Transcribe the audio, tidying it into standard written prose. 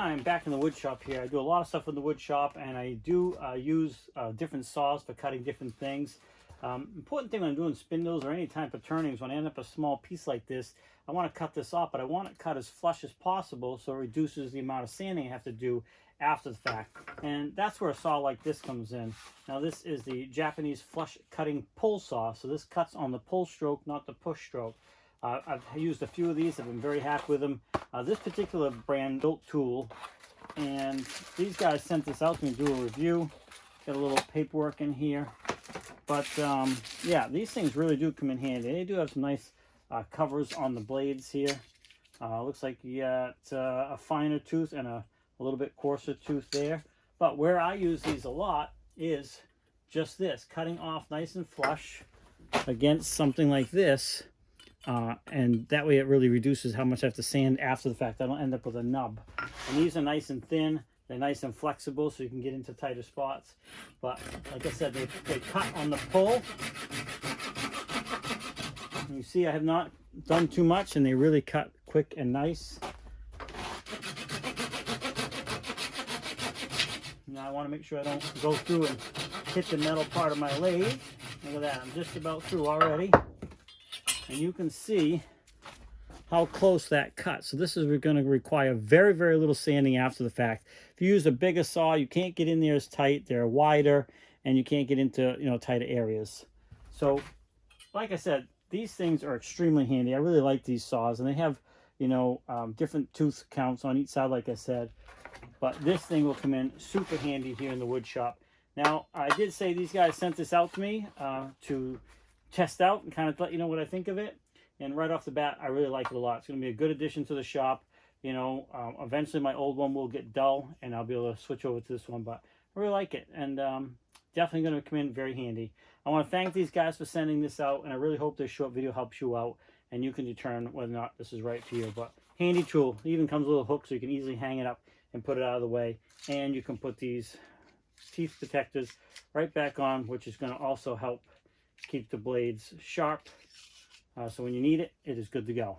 time back in the wood shop here. I do a lot of stuff in the wood shop, and I do use different saws for cutting different things. Important thing when I'm doing spindles or any type of turnings, when I end up a small piece like this, I want to cut this off, but I want it cut as flush as possible so it reduces the amount of sanding I have to do after the fact. And that's where a saw like this comes in. Now this is the Japanese flush cutting pull saw, so this cuts on the pull stroke, not the push stroke. I've used a few of these. I've been very happy with them. This particular brand, RUITOOL, and these guys sent this out to me to do a review. Got a little paperwork in here. But yeah, these things really do come in handy. They do have some nice covers on the blades here. Looks like you got a finer tooth and a little bit coarser tooth there. But where I use these a lot is just this, cutting off nice and flush against something like this. And that way it really reduces how much I have to sand after the fact. I don't end up with a nub. And these are nice and thin. They're nice and flexible, so you can get into tighter spots. But like I said, they cut on the pull. And you see I have not done too much, and they really cut quick and nice. Now I want to make sure I don't go through and hit the metal part of my lathe. Look at that, I'm just about through already. And you can see how close that cut. So this is going to require very, very little sanding after the fact. If you use a bigger saw, you can't get in there as tight. They're wider, and you can't get into, tighter areas. So, like I said, these things are extremely handy. I really like these saws, and they have, different tooth counts on each side, like I said. But this thing will come in super handy here in the wood shop. Now, I did say these guys sent this out to me to test out and kind of let you know what I think of it. And right off the bat, I really like it a lot. It's going to be a good addition to the shop. Eventually my old one will get dull and I'll be able to switch over to this one, but I really like it, and definitely going to come in very handy. I want to thank these guys for sending this out, and I really hope this short video helps you out and you can determine whether or not this is right for you. But handy tool. It even comes with a little hook so you can easily hang it up and put it out of the way, and you can put these teeth protectors right back on, which is going to also help keep the blades sharp, so when you need it, it is good to go.